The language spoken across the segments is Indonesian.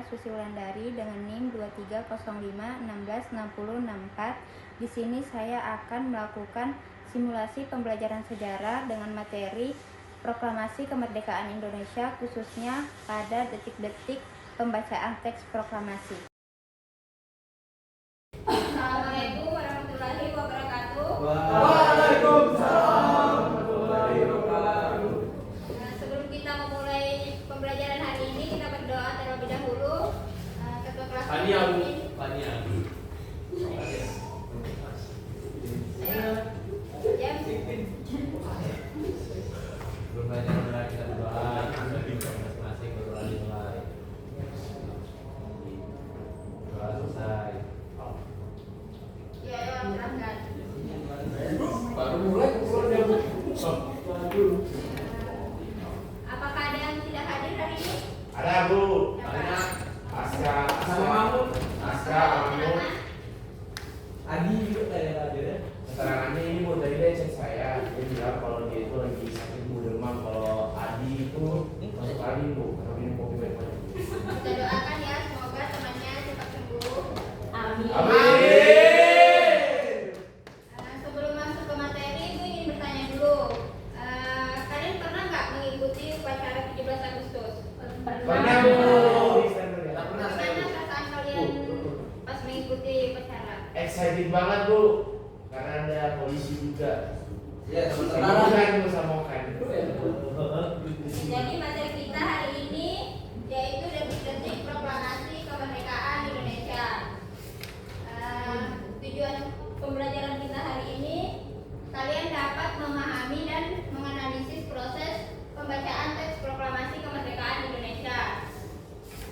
saya Susi Wulandari dengan NIM 2305166064. Di sini saya akan melakukan simulasi pembelajaran sejarah dengan materi Proklamasi Kemerdekaan Indonesia, khususnya pada detik-detik pembacaan teks proklamasi. Assalamualaikum warahmatullahi wabarakatuh. Waalaikumsalam warahmatullahi wabarakatuh. Sebelum kita memulai pembelajaran hari ini, kita berdoa terlebih dahulu. Ketua kelas Pania. Belajar kita berdoa, masing-masing berdoa dimulai. Doa selesai. Ya, silahkan. Baru mulai Apakah ada yang tidak hadir hari ini? Ada Bu, Ada. Aska, sama Mahmud. Silakan. Adi juga ada ya. Keterangannya ini Bu, tadi dia cek saya. Dia bilang kalau dia itu lagi sakit Bu, demam. Kalau Adi itu masuk angin Bu, kalau minum kopi banyak-banyak. Kita doakan ya, semoga temannya cepat sembuh. Amin. Sebelum masuk ke materi, Ibu ingin bertanya dulu. Kalian pernah nggak mengikuti upacara 17 Agustus? Pernah Bu. Bagaimana perasaan kalian pas mengikuti upacara? Excited banget Bu, karena ada polisi juga. Ya, Samokan Bu, samokan. Jadi materi kita hari ini yaitu detik-detik proklamasi kemerdekaan Indonesia. Tujuan pembelajaran kita hari ini, kalian dapat memahami dan menganalisis proses pembacaan teks proklamasi kemerdekaan Indonesia.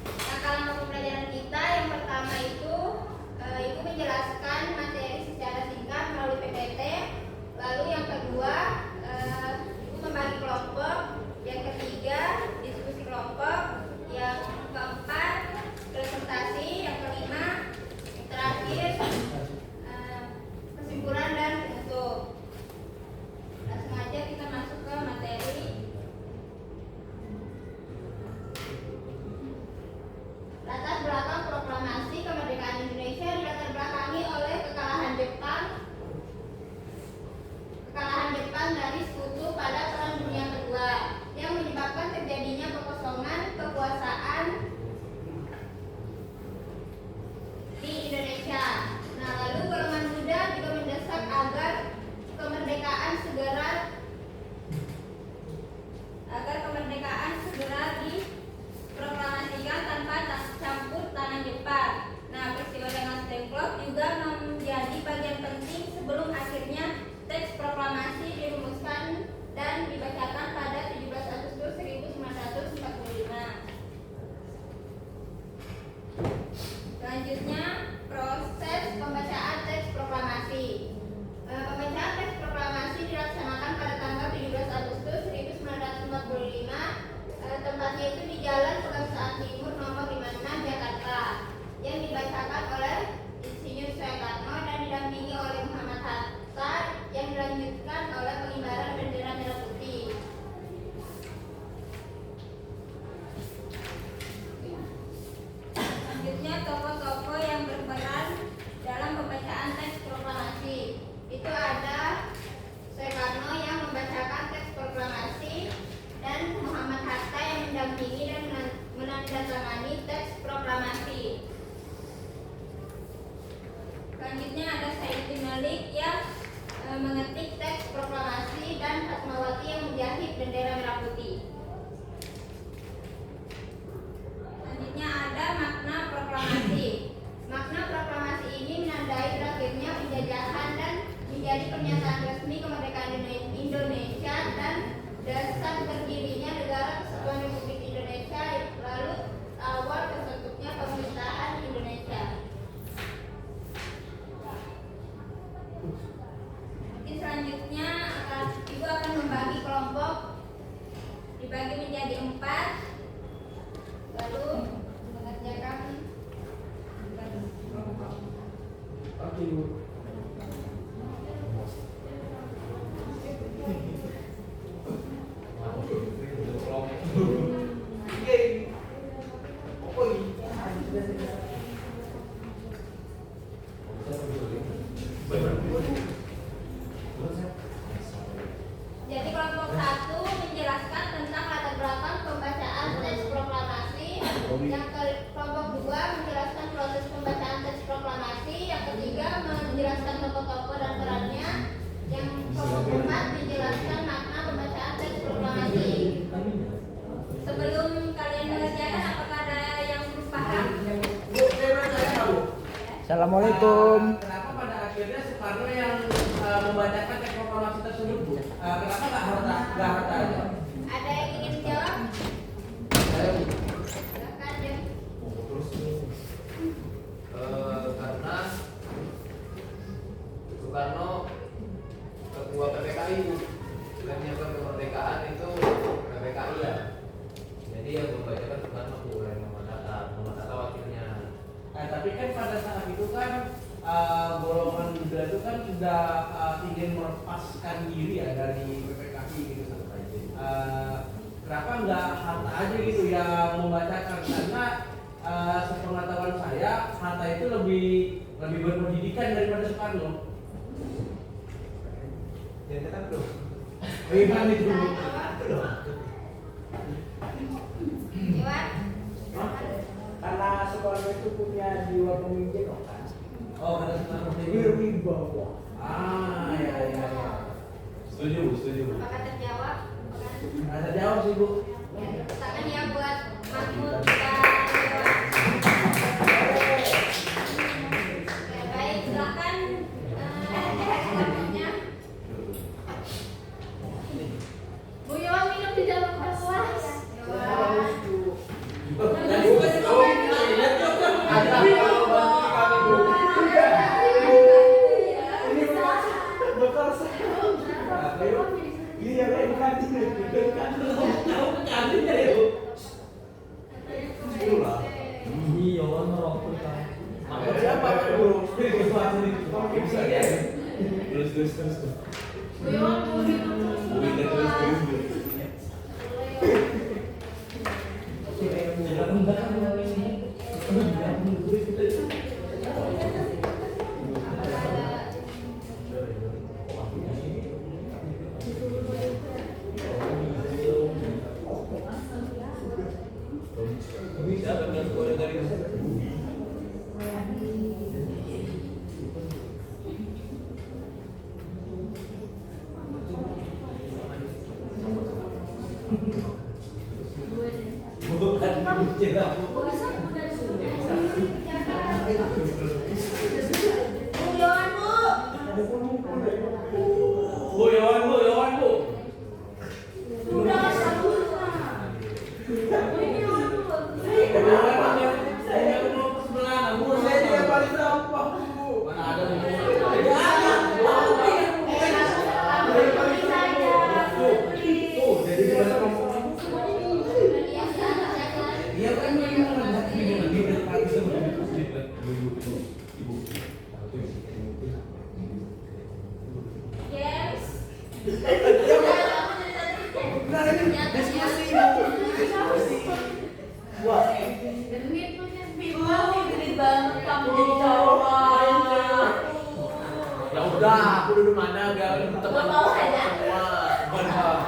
Langkah-langkah pembelajaran kita yang pertama itu Ibu menjelaskan materi secara singkat melalui PPT. Lalu yang kedua, Ibu membagi kelompok. Yang ketiga, diskusi kelompok. Yang keempat, presentasi. Yang kelima, yang terakhir, kesimpulan dan penutup. Langsung aja kita masuk ke materi. Latar belakang proklamasi kemerdekaan Indonesia dilatar belakangi oleh kekalahan Jepang dari Sekutu pada Perang Dunia Kedua yang menyebabkan terjadinya kekosongan kekuasaan di Indonesia. Nah, lalu golongan muda juga mendesak agar kemerdekaan segera diproklamasikan tanpa campur tangan Jepang. Nah, peristiwa Rengas Dengklok juga menjadi bagian penting sebelum akhirnya teks proklamasi dirumuskan dan dibacakan pada 17 Agustus 1945. Selanjutnya, proses pembacaan teks proklamasi. Pembacaan teks proklamasi dilaksanakan pada tanggal 17 Agustus 1945. Tempatnya itu di Jalan Pegangsaan Timur nomor 56 Jakarta, yang dibacakan oleh Insinyur Soekarno dan didampingi oleh Muhammad Hatta, yang dilanjutkan oleh pengibaran bendera merah putih. Selanjutnya, tokoh-tokoh yang berperan dalam pembacaan teks proklamasi itu ada Soekarno yang membacakan teks proklamasi dan Muhammad Hatta yang mendampingi dan menandatangani teks proklamasi. Selanjutnya ada Saidin Malik yang mengetik teks proklamasi dan Fatmawati yang menjahit bendera merah putih. Selanjutnya ada makna proklamasi. Makna proklamasi ini menandai berakhirnya penjajahan dan menjadi pernyataan resmi kemerdekaan Indonesia dan dasar berdirinya Negara Kesatuan Republik Indonesia, lalu awal terbentuknya pemerintahan Indonesia. Mungkin selanjutnya Ibu akan membagi kelompok, dibagi menjadi 4, lalu mengerjakan. Oke, Bu. Assalamualaikum. Kenapa pada akhirnya Soekarno yang membacakan teks proklamasi tersebut, Bu? Kenapa nggak Hatta aja? Ada yang ingin jawab? Saya, Bu. Silakan, Jem. Karena Soekarno ketua PPKI dan menyiapkan kemerdekaan itu PPKI ya. Jadi yang membacakan Soekarno bukan Muhammad Hatta wakilnya. Nah, tapi kan pada saat itu kan golongan muda itu kan sudah ingin melepaskan diri ya dari PPKI gitu. Kenapa nggak Hatta aja gitu yang membacakan? Karena sepengetahuan saya Hatta itu lebih berpendidikan daripada Soekarno. Yang tetap belum. Bagaimana itu? Iwan? Karena Soekarno itu punya jiwa pemimpin kan. Oh, karena Soekarno Berwibawa. ya. Setuju, setuju. Apakah terjawab? Ada jawab sih, Bu. Ya, tangan ya buat Mahmud dan Iwan. Ya, baik, silakan selanjutnya. Bu Iwan minum di dalam kelas. Iwan. Dan Bu kan ada kalau bantu kami, Bu. Ini bekal saya. Iya, ini kan Tahu kantinnya ya, Bu. Iya, merokok kan. Maksud siapa, Bu? Bisa ya. Terus. Bu Iwan mau minum terus. Bukan jelas. Bu Iwan, Bu. Yawan, Bu. Udah satu. Saya dia paling sampah, Bu. Mana ada, Bu? Jadi dia kan memang Yes. Nah, ini diskusi, Bu. Wah, Ya udah, aku duduk mana biar teman Mau aja. semua. Benar.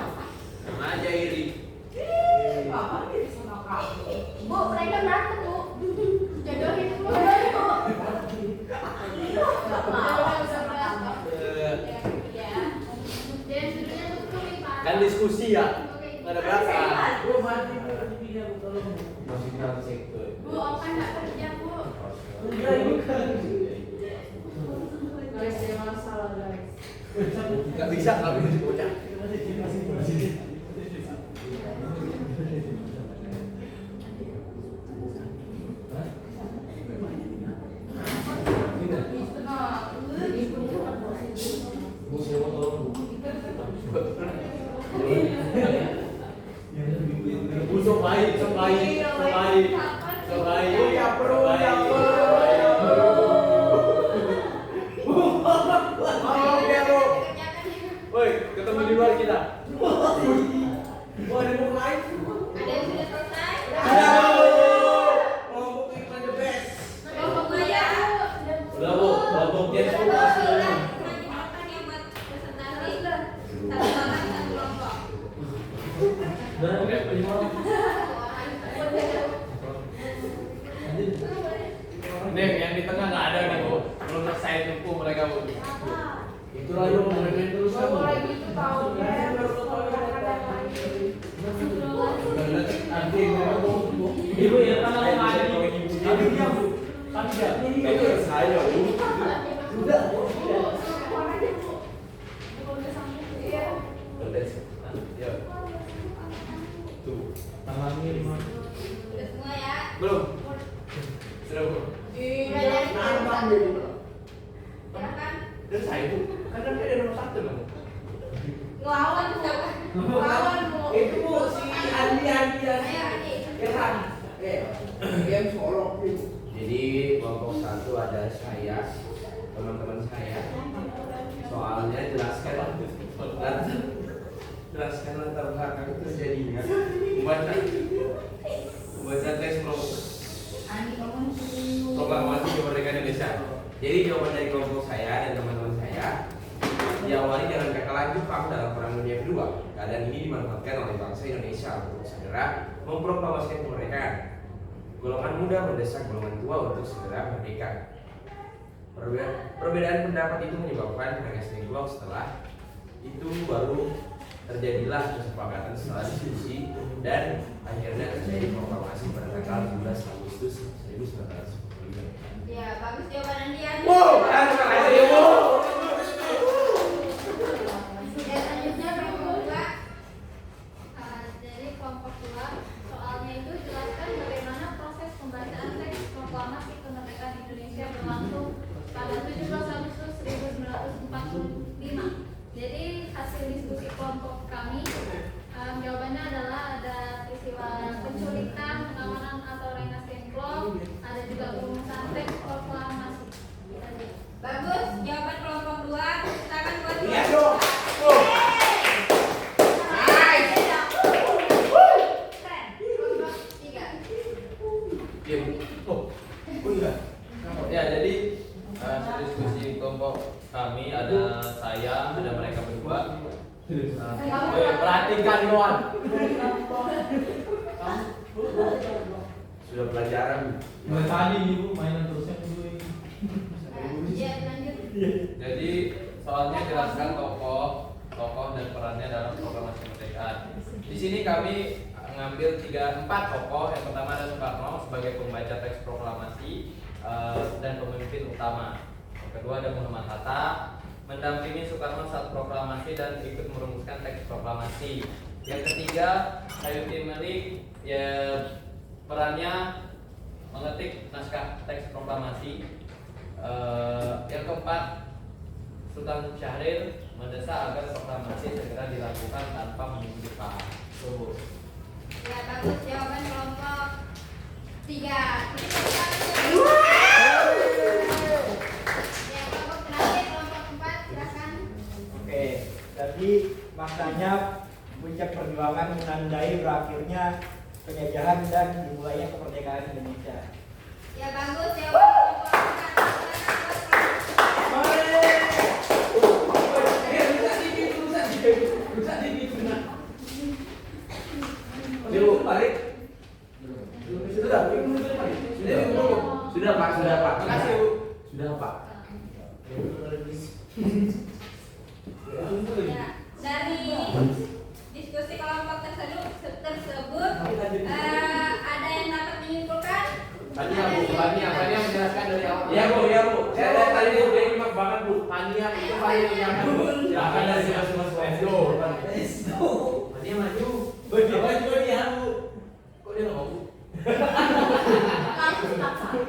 Aja iri. Bu, mereka berantem, Bu. Jodohin dulu. Kan diskusi ya. Nggak ada belakang. Bu mati, Bu. Dia tolong. Masih kita cek tuh. Bu, Opa nggak kerja, Bu. Enggak, ini kan. Nggak bisa nggak bisa bocah. Bu, saya mau tolong, Bu. Bu sok baik. Ya, perlu, ya, Woi, ketemu di luar kita. Bu, ada buku lain? Ada yang sudah selesai? Kelompok iklan the best. Kelompok saya. Udah, Bu. Kelompok dia semua kasih dulu. Makan yang buat presentasi. Satu orang, satu kelompok. Oke, Nih, yang di tengah nggak ada nih, Bu. Belum selesai tuku mereka, Bu. Itulah yang main terus kan. Ibu ya, tangan ada di. Tapi dia, Bu. Tapi dia. saya. Sudah. Ya. Tuh. Tangannya lima. Udah semua ya. Belum. Sudah belum? Udah dari Nambang satu. dulu. Ya kan? Dan saya itu karena dia ada nomor 1 loh. Ngelawan siapa? Itu Bu, si Andi. Ayo Adi. Irfan. Game solok itu. Jadi kelompok 1 ada saya, teman-teman saya. Soalnya jelaskan latar belakang terjadinya membaca teks proklamasi kemerdekaan Indonesia. Jadi jawaban dari kelompok saya dan teman-teman saya diawali dengan kata laju Jepang dalam Perang Dunia Kedua. Keadaan ini dimanfaatkan oleh bangsa Indonesia untuk segera memproklamasikan kemerdekaan. Golongan muda mendesak golongan tua untuk segera merdeka. Perbedaan pendapat itu menyebabkan Rengas Dengklok. Setelah itu baru terjadilah kesepakatan setelah diskusi dan akhirnya terjadi proklamasi pada tanggal 17 Agustus 1945. Ya, bagus jawaban Andi ya. Ya, selanjutnya kelompok 2. Jadi kelompok 2 soalnya itu jelaskan bagaimana proses pembacaan teks proklamasi kemerdekaan Indonesia berlangsung pada 17 Agustus 1945. Jadi hasil diskusi kelompok kami, jawabannya adalah ada peristiwa penculikan, pengamanan atau Rengas Dengklok, ada juga perumusan teks proklamasi. Bagus, jawaban kelompok 2. Tangan buat Iya dong. Keren. Kelompok 3. Ya, jadi diskusi kelompok kami ada saya, ada mereka berdua. Perhatikan kawan. Sudah pelajaran. Mulai tadi ibu mainan terusnya dulu ini. Ya, lanjut. Jadi soalnya jelaskan tokoh dan perannya dalam proklamasi kemerdekaan. Di sini kami mengambil 4 tokoh. Yang pertama ada Soekarno sebagai pembaca teks proklamasi dan pemimpin utama. Yang kedua ada Muhammad Hatta mendampingi Soekarno saat proklamasi dan ikut merumuskan teks proklamasi. Yang ketiga Sayuti Melik, ya perannya mengetik naskah teks proklamasi. Yang keempat Sultan Syahrir mendesak agar proklamasi segera dilakukan tanpa menunggu Pak Soeharto. Ya, bagus jawaban kelompok 3. Ya, kelompok terakhir kelompok 4 silakan. Oke, tadi maknanya puncak perjuangan menandai berakhirnya penjajahan dan dimulainya kemerdekaan Indonesia. Ya, bagus jawaban kelompok 4. Yuk balik. Sudah Pak. Makasih, Bu. Sudah Pak. Ya, dari diskusi kelompok tersebut ada yang dapat menyimpulkan? Tania menjelaskan dari awal. Iya Bu. Saya lihat tadi Bu dia nyimak banget Bu. Tania itu paling yang silakan dari mas. Tania maju. Maju dia Bu. Kok dia nggak mau, Bu?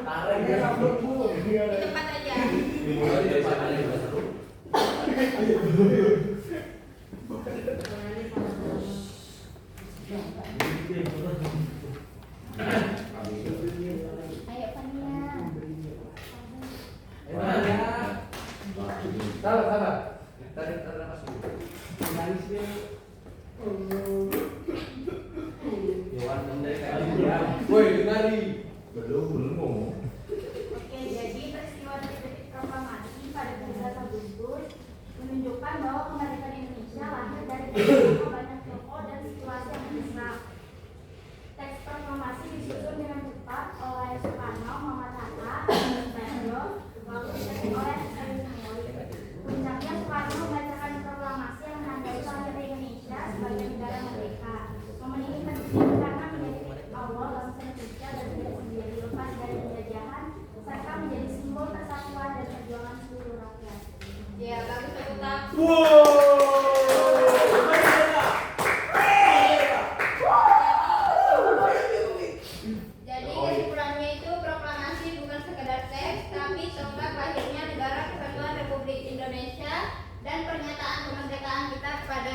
Tarik dia rambut Bu. Di tempat aja. Ayo Pania. Sabar. Tarik nafas dulu. Woi, dengari. Belum ngomong. Oke, jadi peristiwa detik-detik proklamasi pada 17 Agustus menunjukkan bahwa kemerdekaan Indonesia lahir dari beberapa banyak tokoh dan situasi yang mendesak. Teks proklamasi disusun dengan cepat oleh Soekarno, Muhammad Hatta, dan Soekarno, lalu diketik oleh Sayuti Melik. Puncak Jadi kesimpulannya itu proklamasi bukan sekedar teks, tapi tonggak lahirnya negara kesatuan Republik Indonesia dan pernyataan kemerdekaan kita kepada